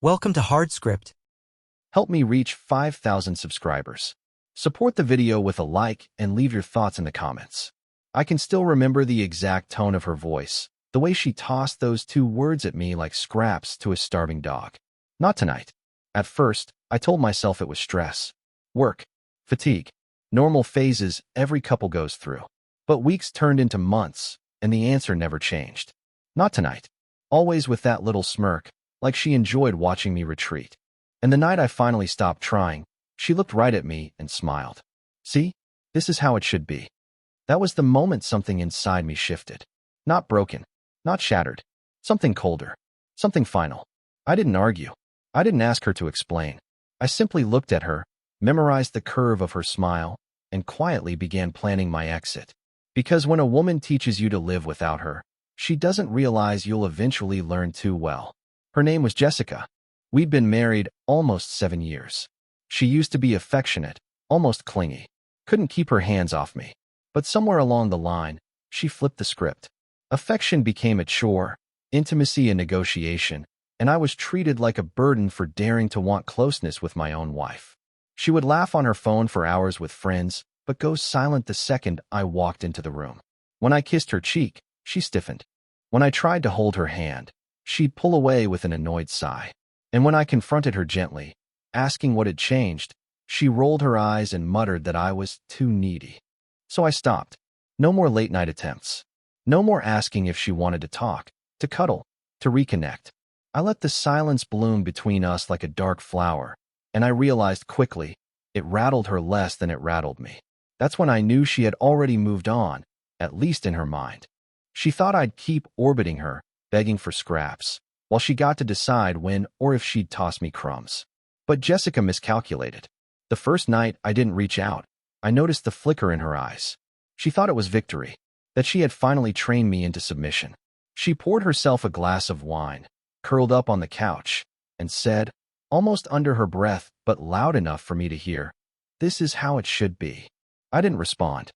Welcome to HardScript. Help me reach 5,000 subscribers. Support the video with a like and leave your thoughts in the comments. I can still remember the exact tone of her voice, the way she tossed those two words at me like scraps to a starving dog. Not tonight. At first, I told myself it was stress, work, fatigue, normal phases every couple goes through. But weeks turned into months, and the answer never changed. Not tonight. Always with that little smirk, like she enjoyed watching me retreat. And the night I finally stopped trying, she looked right at me and smiled. See, this is how it should be. That was the moment something inside me shifted. Not broken, not shattered, something colder, something final. I didn't argue. I didn't ask her to explain. I simply looked at her, memorized the curve of her smile, and quietly began planning my exit. Because when a woman teaches you to live without her, she doesn't realize you'll eventually learn too well. Her name was Jessica. We'd been married almost 7 years. She used to be affectionate, almost clingy. Couldn't keep her hands off me. But somewhere along the line, she flipped the script. Affection became a chore, intimacy a negotiation, and I was treated like a burden for daring to want closeness with my own wife. She would laugh on her phone for hours with friends, but go silent the second I walked into the room. When I kissed her cheek, she stiffened. When I tried to hold her hand, she'd pull away with an annoyed sigh. And when I confronted her gently, asking what had changed, she rolled her eyes and muttered that I was too needy. So I stopped. No more late-night attempts. No more asking if she wanted to talk, to cuddle, to reconnect. I let the silence bloom between us like a dark flower, and I realized quickly it rattled her less than it rattled me. That's when I knew she had already moved on, at least in her mind. She thought I'd keep orbiting her, begging for scraps, while she got to decide when or if she'd toss me crumbs. But Jessica miscalculated. The first night I didn't reach out, I noticed the flicker in her eyes. She thought it was victory, that she had finally trained me into submission. She poured herself a glass of wine, curled up on the couch, and said, almost under her breath but loud enough for me to hear, "This is how it should be." I didn't respond.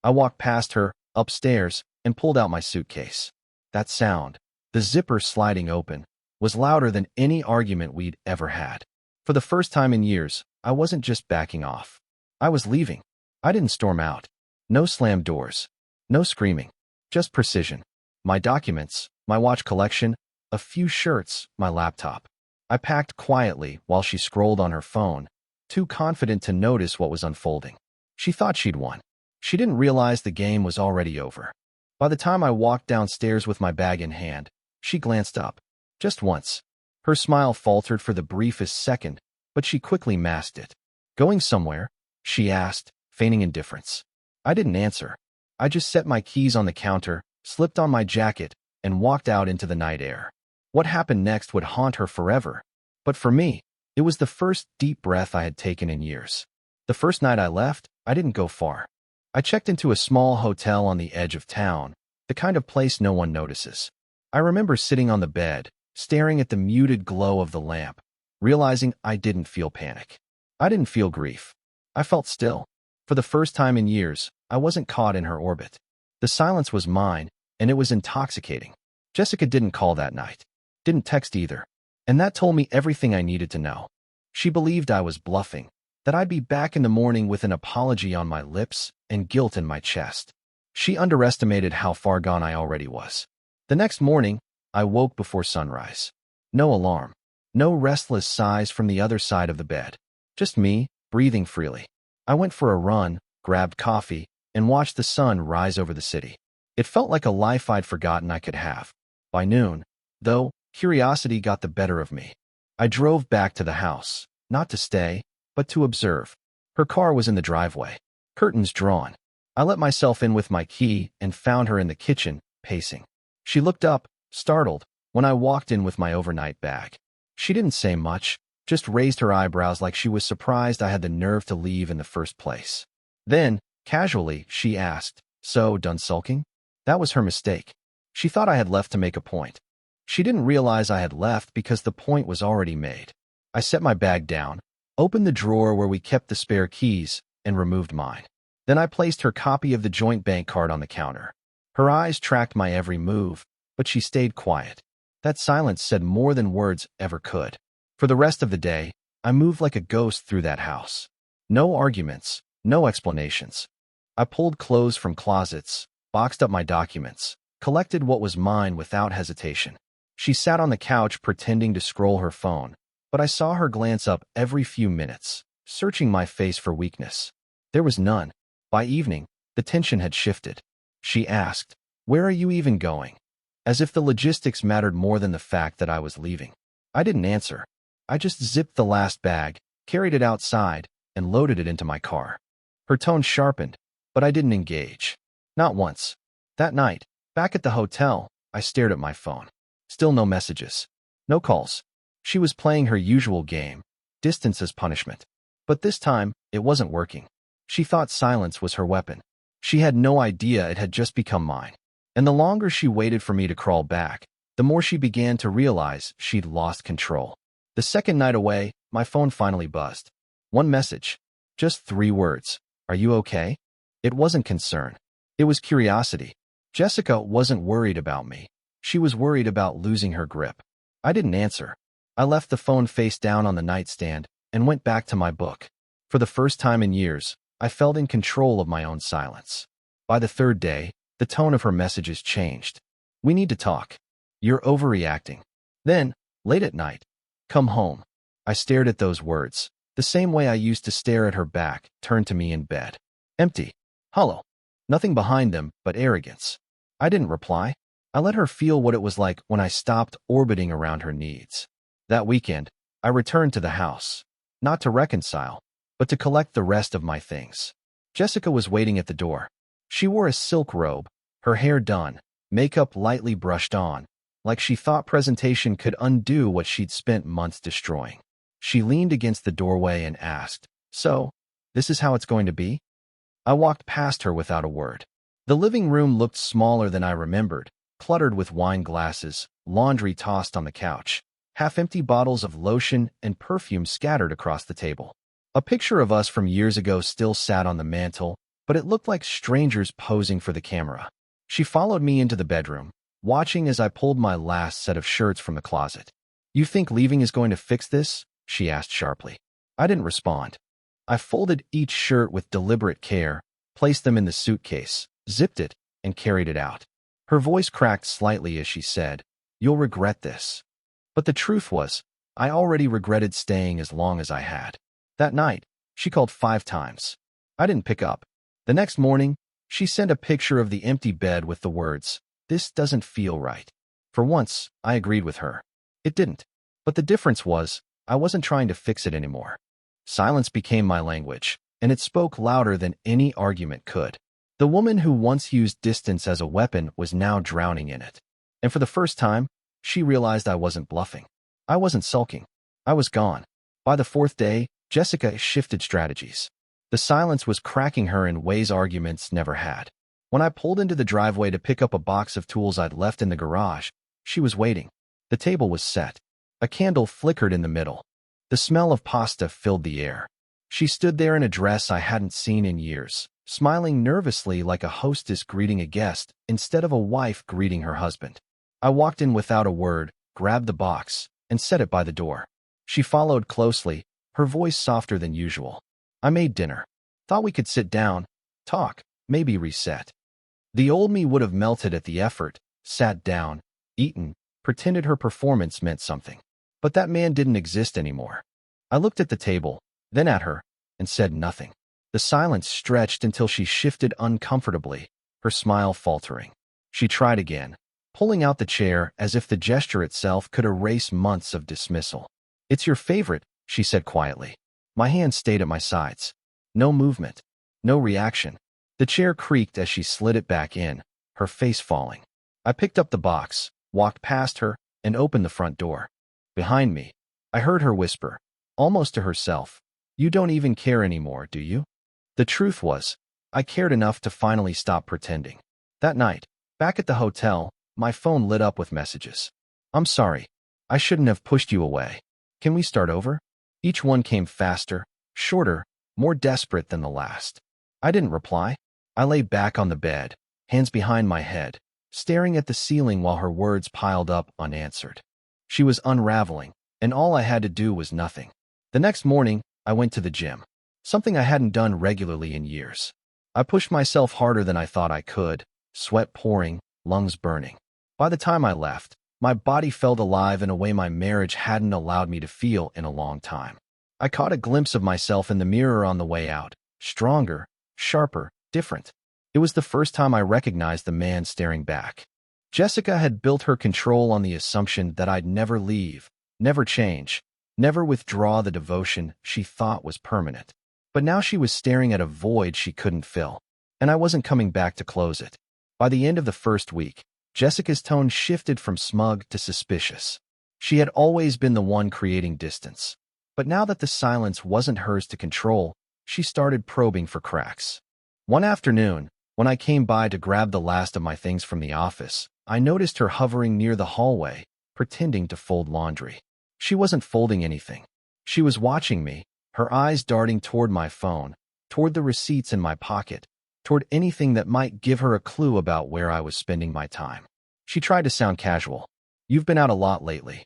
I walked past her, upstairs, and pulled out my suitcase. That sound, the zipper sliding open, was louder than any argument we'd ever had. For the first time in years, I wasn't just backing off. I was leaving. I didn't storm out. No slammed doors. No screaming. Just precision. My documents, my watch collection, a few shirts, my laptop. I packed quietly while she scrolled on her phone, too confident to notice what was unfolding. She thought she'd won. She didn't realize the game was already over. By the time I walked downstairs with my bag in hand, she glanced up. Just once. Her smile faltered for the briefest second, but she quickly masked it. "Going somewhere?" she asked, feigning indifference. I didn't answer. I just set my keys on the counter, slipped on my jacket, and walked out into the night air. What happened next would haunt her forever. But for me, it was the first deep breath I had taken in years. The first night I left, I didn't go far. I checked into a small hotel on the edge of town, the kind of place no one notices. I remember sitting on the bed, staring at the muted glow of the lamp, realizing I didn't feel panic. I didn't feel grief. I felt still. For the first time in years, I wasn't caught in her orbit. The silence was mine, and it was intoxicating. Jessica didn't call that night. Didn't text either. And that told me everything I needed to know. She believed I was bluffing, that I'd be back in the morning with an apology on my lips and guilt in my chest. She underestimated how far gone I already was. The next morning, I woke before sunrise. No alarm. No restless sighs from the other side of the bed. Just me, breathing freely. I went for a run, grabbed coffee, and watched the sun rise over the city. It felt like a life I'd forgotten I could have. By noon, though, curiosity got the better of me. I drove back to the house, not to stay, but to observe. Her car was in the driveway, curtains drawn. I let myself in with my key and found her in the kitchen, pacing. She looked up, startled, when I walked in with my overnight bag. She didn't say much, just raised her eyebrows like she was surprised I had the nerve to leave in the first place. Then, casually, she asked, "So, done sulking?" That was her mistake. She thought I had left to make a point. She didn't realize I had left because the point was already made. I set my bag down, opened the drawer where we kept the spare keys, and removed mine. Then I placed her copy of the joint bank card on the counter. Her eyes tracked my every move, but she stayed quiet. That silence said more than words ever could. For the rest of the day, I moved like a ghost through that house. No arguments, no explanations. I pulled clothes from closets, boxed up my documents, collected what was mine without hesitation. She sat on the couch pretending to scroll her phone, but I saw her glance up every few minutes, searching my face for weakness. There was none. By evening, the tension had shifted. She asked, "Where are you even going?" As if the logistics mattered more than the fact that I was leaving. I didn't answer. I just zipped the last bag, carried it outside, and loaded it into my car. Her tone sharpened, but I didn't engage. Not once. That night, back at the hotel, I stared at my phone. Still no messages. No calls. She was playing her usual game, distance as punishment. But this time, it wasn't working. She thought silence was her weapon. She had no idea it had just become mine. And the longer she waited for me to crawl back, the more she began to realize she'd lost control. The second night away, my phone finally buzzed. One message. Just 3 words. "Are you okay?" It wasn't concern. It was curiosity. Jessica wasn't worried about me. She was worried about losing her grip. I didn't answer. I left the phone face down on the nightstand and went back to my book. For the first time in years, I felt in control of my own silence. By the 3rd day, the tone of her messages changed. "We need to talk. You're overreacting." Then, late at night, "Come home." I stared at those words, the same way I used to stare at her back, turned to me in bed. Empty. Hollow. Nothing behind them but arrogance. I didn't reply. I let her feel what it was like when I stopped orbiting around her needs. That weekend, I returned to the house, not to reconcile, but to collect the rest of my things. Jessica was waiting at the door. She wore a silk robe, her hair done, makeup lightly brushed on, like she thought presentation could undo what she'd spent months destroying. She leaned against the doorway and asked, "So, this is how it's going to be?" I walked past her without a word. The living room looked smaller than I remembered, cluttered with wine glasses, laundry tossed on the couch, half-empty bottles of lotion and perfume scattered across the table. A picture of us from years ago still sat on the mantel, but it looked like strangers posing for the camera. She followed me into the bedroom, watching as I pulled my last set of shirts from the closet. "You think leaving is going to fix this?" she asked sharply. I didn't respond. I folded each shirt with deliberate care, placed them in the suitcase, zipped it, and carried it out. Her voice cracked slightly as she said, "You'll regret this." But the truth was, I already regretted staying as long as I had. That night, she called 5 times. I didn't pick up. The next morning, she sent a picture of the empty bed with the words, "This doesn't feel right." For once, I agreed with her. It didn't. But the difference was, I wasn't trying to fix it anymore. Silence became my language, and it spoke louder than any argument could. The woman who once used distance as a weapon was now drowning in it. And for the first time, she realized I wasn't bluffing. I wasn't sulking. I was gone. By the 4th day, Jessica shifted strategies. The silence was cracking her in ways arguments never had. When I pulled into the driveway to pick up a box of tools I'd left in the garage, she was waiting. The table was set. A candle flickered in the middle. The smell of pasta filled the air. She stood there in a dress I hadn't seen in years, smiling nervously like a hostess greeting a guest instead of a wife greeting her husband. I walked in without a word, grabbed the box, and set it by the door. She followed closely, her voice softer than usual. I made dinner. Thought we could sit down, talk, maybe reset. The old me would have melted at the effort, sat down, eaten, pretended her performance meant something. But that man didn't exist anymore. I looked at the table, then at her, and said nothing. The silence stretched until she shifted uncomfortably, her smile faltering. She tried again, pulling out the chair as if the gesture itself could erase months of dismissal. "It's your favorite," she said quietly. My hands stayed at my sides. No movement, no reaction. The chair creaked as she slid it back in, her face falling. I picked up the box, walked past her, and opened the front door. Behind me, I heard her whisper, almost to herself, "You don't even care anymore, do you?" The truth was, I cared enough to finally stop pretending. That night, back at the hotel, my phone lit up with messages. "I'm sorry. I shouldn't have pushed you away. Can we start over?" Each one came faster, shorter, more desperate than the last. I didn't reply. I lay back on the bed, hands behind my head, staring at the ceiling while her words piled up unanswered. She was unraveling, and all I had to do was nothing. The next morning, I went to the gym, something I hadn't done regularly in years. I pushed myself harder than I thought I could, sweat pouring, lungs burning. By the time I left, my body felt alive in a way my marriage hadn't allowed me to feel in a long time. I caught a glimpse of myself in the mirror on the way out, stronger, sharper, different. It was the first time I recognized the man staring back. Jessica had built her control on the assumption that I'd never leave, never change, never withdraw the devotion she thought was permanent. But now she was staring at a void she couldn't fill, and I wasn't coming back to close it. By the end of the first week, Jessica's tone shifted from smug to suspicious. She had always been the one creating distance. But now that the silence wasn't hers to control, she started probing for cracks. One afternoon, when I came by to grab the last of my things from the office, I noticed her hovering near the hallway, pretending to fold laundry. She wasn't folding anything. She was watching me, her eyes darting toward my phone, toward the receipts in my pocket, toward anything that might give her a clue about where I was spending my time. She tried to sound casual. "You've been out a lot lately."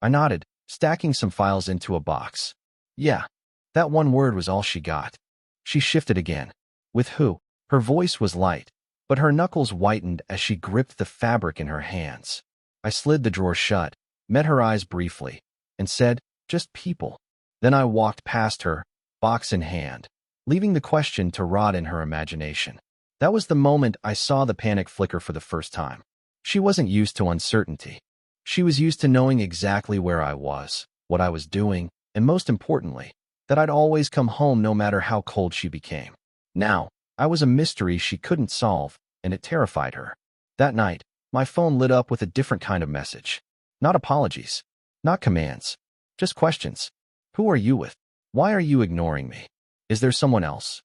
I nodded, stacking some files into a box. "Yeah." That one word was all she got. She shifted again. "With who?" Her voice was light, but her knuckles whitened as she gripped the fabric in her hands. I slid the drawer shut, met her eyes briefly, and said, "Just people." Then I walked past her, box in hand, leaving the question to rot in her imagination. That was the moment I saw the panic flicker for the first time. She wasn't used to uncertainty. She was used to knowing exactly where I was, what I was doing, and most importantly, that I'd always come home no matter how cold she became. Now, I was a mystery she couldn't solve, and it terrified her. That night, my phone lit up with a different kind of message. Not apologies, not commands, just questions. Who are you with? Why are you ignoring me? Is there someone else?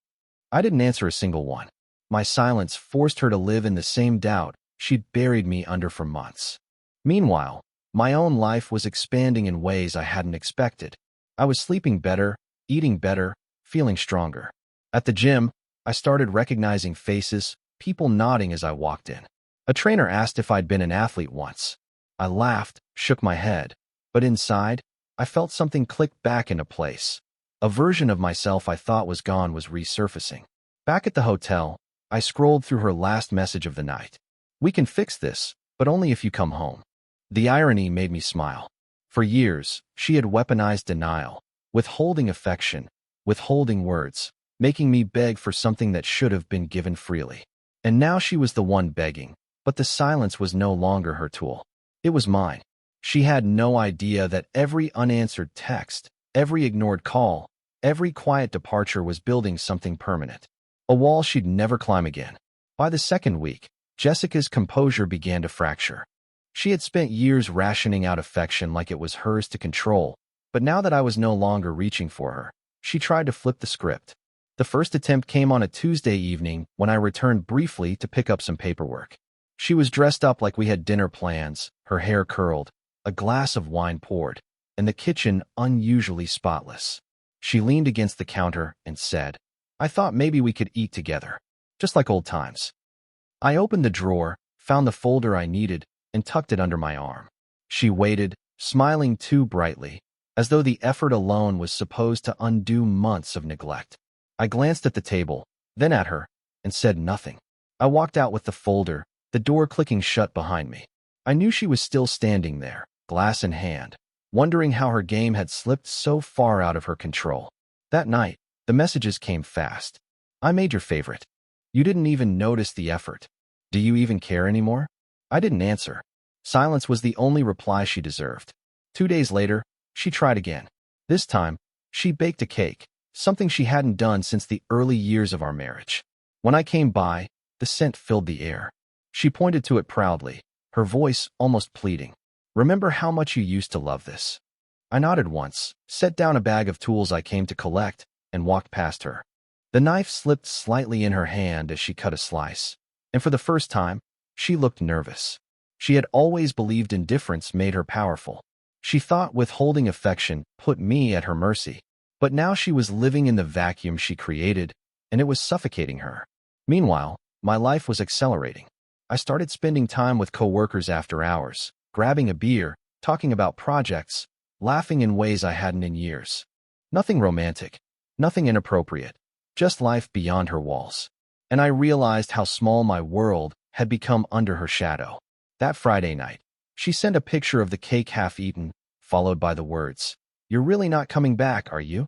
I didn't answer a single one. My silence forced her to live in the same doubt she'd buried me under for months. Meanwhile, my own life was expanding in ways I hadn't expected. I was sleeping better, eating better, feeling stronger. At the gym, I started recognizing faces, people nodding as I walked in. A trainer asked if I'd been an athlete once. I laughed, shook my head, but inside, I felt something click back into place. A version of myself I thought was gone was resurfacing. Back at the hotel, I scrolled through her last message of the night. "We can fix this, but only if you come home." The irony made me smile. For years, she had weaponized denial, withholding affection, withholding words, making me beg for something that should have been given freely. And now she was the one begging, but the silence was no longer her tool. It was mine. She had no idea that every unanswered text, every ignored call, every quiet departure was building something permanent. A wall she'd never climb again. By the second week, Jessica's composure began to fracture. She had spent years rationing out affection like it was hers to control, but now that I was no longer reaching for her, she tried to flip the script. The first attempt came on a Tuesday evening when I returned briefly to pick up some paperwork. She was dressed up like we had dinner plans, her hair curled, a glass of wine poured, and the kitchen unusually spotless. She leaned against the counter and said, "I thought maybe we could eat together, just like old times." I opened the drawer, found the folder I needed, and tucked it under my arm. She waited, smiling too brightly, as though the effort alone was supposed to undo months of neglect. I glanced at the table, then at her, and said nothing. I walked out with the folder, the door clicking shut behind me. I knew she was still standing there, glass in hand, wondering how her game had slipped so far out of her control. That night, the messages came fast. "I made your favorite. You didn't even notice the effort. Do you even care anymore?" I didn't answer. Silence was the only reply she deserved. 2 days later, she tried again. This time, she baked a cake, something she hadn't done since the early years of our marriage. When I came by, the scent filled the air. She pointed to it proudly, her voice almost pleading. "Remember how much you used to love this?" I nodded once, set down a bag of tools I came to collect, and walked past her. The knife slipped slightly in her hand as she cut a slice, and for the first time, she looked nervous. She had always believed indifference made her powerful. She thought withholding affection put me at her mercy, but now she was living in the vacuum she created, and it was suffocating her. Meanwhile, my life was accelerating. I started spending time with coworkers after hours, grabbing a beer, talking about projects, laughing in ways I hadn't in years. Nothing romantic, nothing inappropriate, just life beyond her walls. And I realized how small my world had become under her shadow. That Friday night, she sent a picture of the cake half eaten, followed by the words, "You're really not coming back, are you?"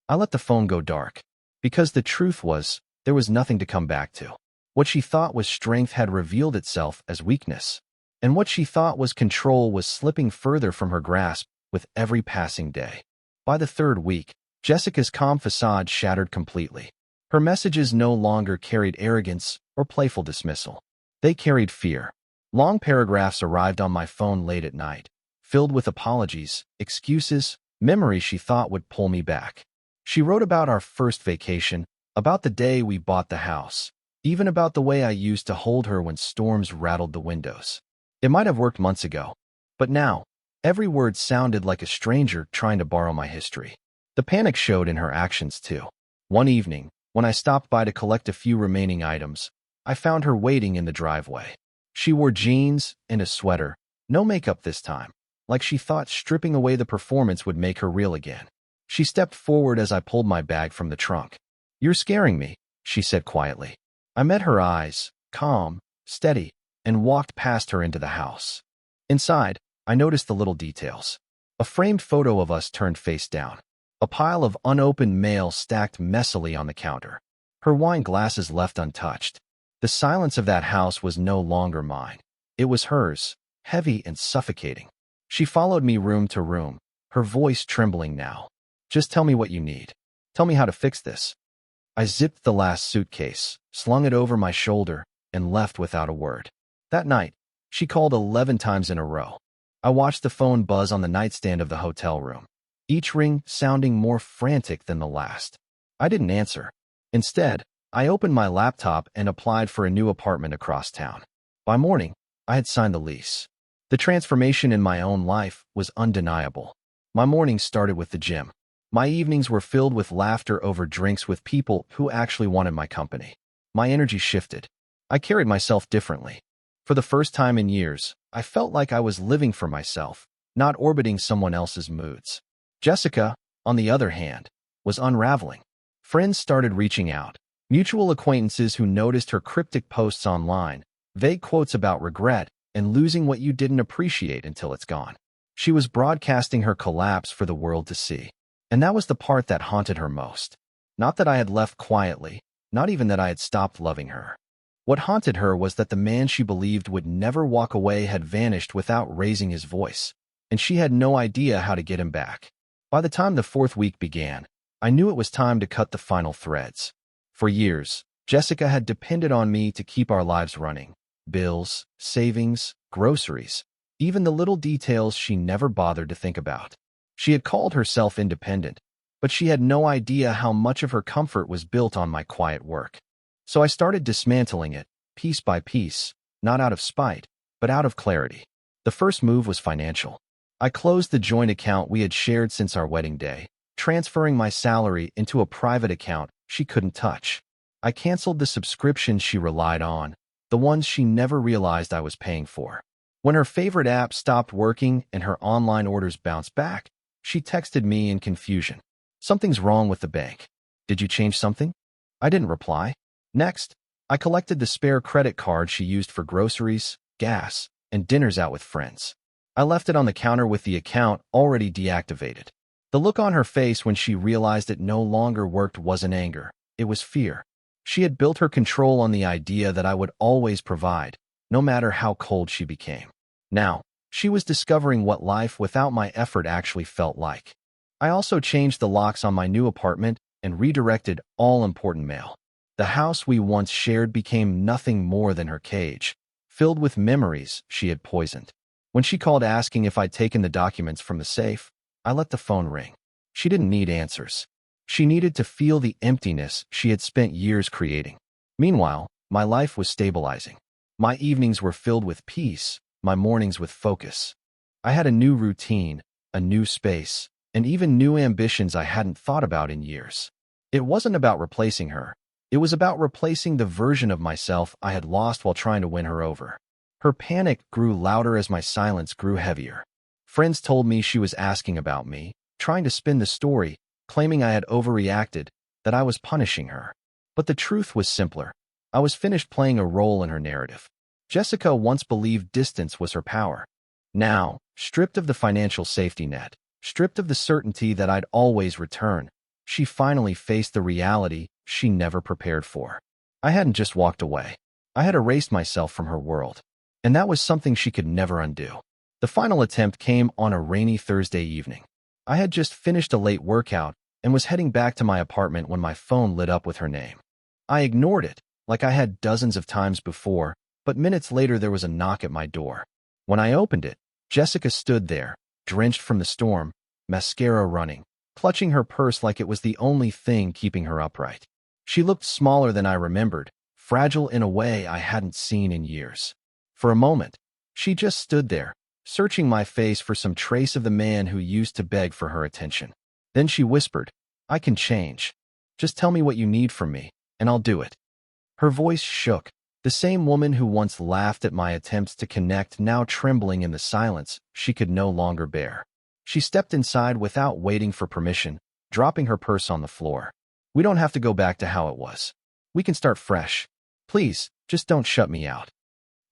I let the phone go dark, because the truth was, there was nothing to come back to. What she thought was strength had revealed itself as weakness, and what she thought was control was slipping further from her grasp with every passing day. By the third week, Jessica's calm facade shattered completely. Her messages no longer carried arrogance or playful dismissal. They carried fear. Long paragraphs arrived on my phone late at night, filled with apologies, excuses, memories she thought would pull me back. She wrote about our first vacation, about the day we bought the house, even about the way I used to hold her when storms rattled the windows. It might have worked months ago, but now, every word sounded like a stranger trying to borrow my history. The panic showed in her actions too. One evening, when I stopped by to collect a few remaining items, I found her waiting in the driveway. She wore jeans and a sweater, no makeup this time, like she thought stripping away the performance would make her real again. She stepped forward as I pulled my bag from the trunk. "You're scaring me," she said quietly. I met her eyes, calm, steady, and walked past her into the house. Inside, I noticed the little details. A framed photo of us turned face down. A pile of unopened mail stacked messily on the counter. Her wine glasses left untouched. The silence of that house was no longer mine. It was hers, heavy and suffocating. She followed me room to room, her voice trembling now. "Just tell me what you need. Tell me how to fix this." I zipped the last suitcase, slung it over my shoulder, and left without a word. That night, she called 11 times in a row. I watched the phone buzz on the nightstand of the hotel room, each ring sounding more frantic than the last. I didn't answer. Instead, I opened my laptop and applied for a new apartment across town. By morning, I had signed the lease. The transformation in my own life was undeniable. My mornings started with the gym. My evenings were filled with laughter over drinks with people who actually wanted my company. My energy shifted. I carried myself differently. For the first time in years, I felt like I was living for myself, not orbiting someone else's moods. Jessica, on the other hand, was unraveling. Friends started reaching out. Mutual acquaintances who noticed her cryptic posts online, vague quotes about regret, and losing what you didn't appreciate until it's gone. She was broadcasting her collapse for the world to see. And that was the part that haunted her most. Not that I had left quietly, not even that I had stopped loving her. What haunted her was that the man she believed would never walk away had vanished without raising his voice, and she had no idea how to get him back. By the time the fourth week began, I knew it was time to cut the final threads. For years, Jessica had depended on me to keep our lives running. Bills, savings, groceries, even the little details she never bothered to think about. She had called herself independent, but she had no idea how much of her comfort was built on my quiet work. So I started dismantling it, piece by piece, not out of spite, but out of clarity. The first move was financial. I closed the joint account we had shared since our wedding day, transferring my salary into a private account she couldn't touch. I canceled the subscriptions she relied on, the ones she never realized I was paying for. When her favorite app stopped working and her online orders bounced back, she texted me in confusion. "Something's wrong with the bank. Did you change something?" I didn't reply. Next, I collected the spare credit card she used for groceries, gas, and dinners out with friends. I left it on the counter with the account already deactivated. The look on her face when she realized it no longer worked wasn't anger, it was fear. She had built her control on the idea that I would always provide, no matter how cold she became. Now, she was discovering what life without my effort actually felt like. I also changed the locks on my new apartment and redirected all important mail. The house we once shared became nothing more than her cage, filled with memories she had poisoned. When she called asking if I'd taken the documents from the safe, I let the phone ring. She didn't need answers. She needed to feel the emptiness she had spent years creating. Meanwhile, my life was stabilizing. My evenings were filled with peace, my mornings with focus. I had a new routine, a new space, and even new ambitions I hadn't thought about in years. It wasn't about replacing her. It was about replacing the version of myself I had lost while trying to win her over. Her panic grew louder as my silence grew heavier. Friends told me she was asking about me, trying to spin the story, claiming I had overreacted, that I was punishing her. But the truth was simpler. I was finished playing a role in her narrative. Jessica once believed distance was her power. Now, stripped of the financial safety net, stripped of the certainty that I'd always return, she finally faced the reality she never prepared for. I hadn't just walked away. I had erased myself from her world. And that was something she could never undo. The final attempt came on a rainy Thursday evening. I had just finished a late workout and was heading back to my apartment when my phone lit up with her name. I ignored it, like I had dozens of times before, but minutes later there was a knock at my door. When I opened it, Jessica stood there, drenched from the storm, mascara running, clutching her purse like it was the only thing keeping her upright. She looked smaller than I remembered, fragile in a way I hadn't seen in years. For a moment, she just stood there, searching my face for some trace of the man who used to beg for her attention. Then she whispered, "I can change. Just tell me what you need from me, and I'll do it." Her voice shook, the same woman who once laughed at my attempts to connect now trembling in the silence she could no longer bear. She stepped inside without waiting for permission, dropping her purse on the floor. "We don't have to go back to how it was. We can start fresh. Please, just don't shut me out."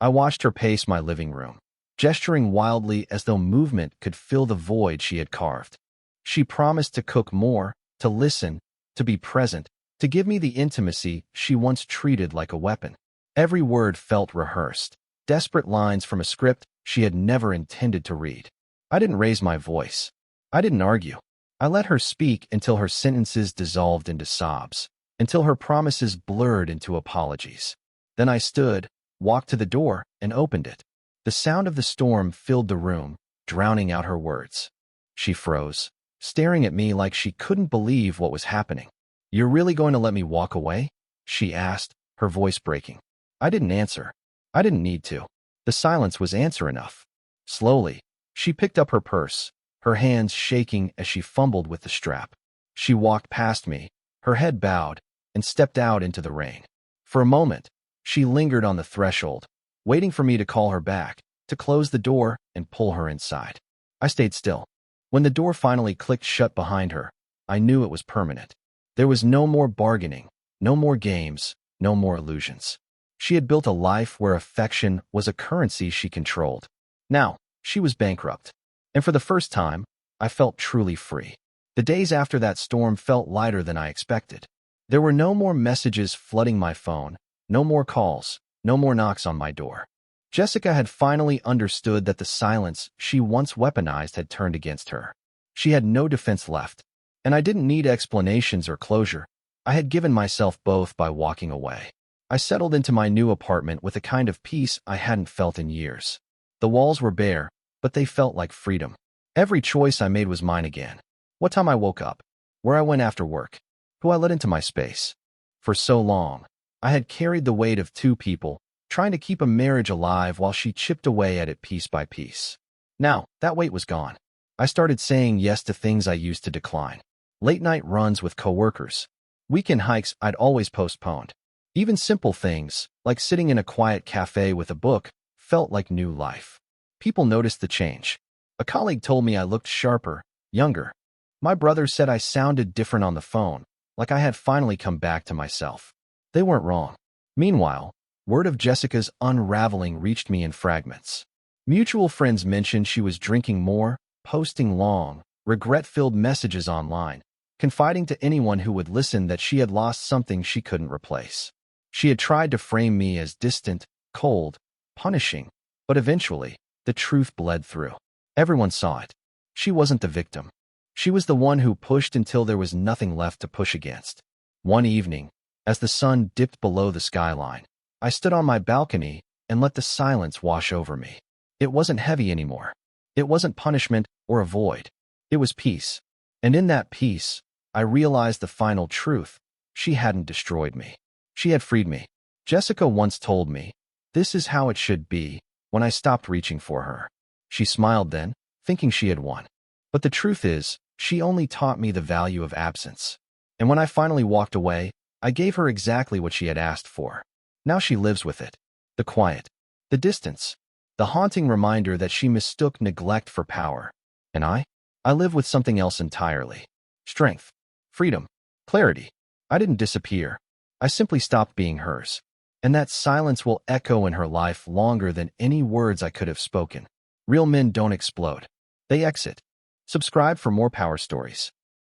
I watched her pace my living room, gesturing wildly as though movement could fill the void she had carved. She promised to cook more, to listen, to be present, to give me the intimacy she once treated like a weapon. Every word felt rehearsed, desperate lines from a script she had never intended to read. I didn't raise my voice. I didn't argue. I let her speak until her sentences dissolved into sobs, until her promises blurred into apologies. Then I stood, walked to the door, and opened it. The sound of the storm filled the room, drowning out her words. She froze, staring at me like she couldn't believe what was happening. "You're really going to let me walk away?" she asked, her voice breaking. I didn't answer. I didn't need to. The silence was answer enough. Slowly, she picked up her purse, her hands shaking as she fumbled with the strap. She walked past me, her head bowed, and stepped out into the rain. For a moment, she lingered on the threshold, waiting for me to call her back, to close the door and pull her inside. I stayed still. When the door finally clicked shut behind her, I knew it was permanent. There was no more bargaining, no more games, no more illusions. She had built a life where affection was a currency she controlled. Now, she was bankrupt. And for the first time, I felt truly free. The days after that storm felt lighter than I expected. There were no more messages flooding my phone, no more calls, no more knocks on my door. Jessica had finally understood that the silence she once weaponized had turned against her. She had no defense left, and I didn't need explanations or closure. I had given myself both by walking away. I settled into my new apartment with a kind of peace I hadn't felt in years. The walls were bare, but they felt like freedom. Every choice I made was mine again. What time I woke up, where I went after work, who I let into my space. For so long, I had carried the weight of two people, trying to keep a marriage alive while she chipped away at it piece by piece. Now, that weight was gone. I started saying yes to things I used to decline. Late-night runs with coworkers. Weekend hikes I'd always postponed. Even simple things, like sitting in a quiet cafe with a book, felt like new life. People noticed the change. A colleague told me I looked sharper, younger. My brother said I sounded different on the phone, like I had finally come back to myself. They weren't wrong. Meanwhile, word of Jessica's unraveling reached me in fragments. Mutual friends mentioned she was drinking more, posting long, regret-filled messages online, confiding to anyone who would listen that she had lost something she couldn't replace. She had tried to frame me as distant, cold, punishing, but eventually, the truth bled through. Everyone saw it. She wasn't the victim. She was the one who pushed until there was nothing left to push against. One evening, as the sun dipped below the skyline, I stood on my balcony and let the silence wash over me. It wasn't heavy anymore. It wasn't punishment or a void. It was peace. And in that peace, I realized the final truth. She hadn't destroyed me. She had freed me. Jessica once told me, "This is how it should be," when I stopped reaching for her. She smiled then, thinking she had won. But the truth is, she only taught me the value of absence. And when I finally walked away, I gave her exactly what she had asked for. Now she lives with it. The quiet. The distance. The haunting reminder that she mistook neglect for power. And I live with something else entirely. Strength, freedom, clarity. I didn't disappear. I simply stopped being hers. And that silence will echo in her life longer than any words I could have spoken. Real men don't explode. They exit. Subscribe for more power stories.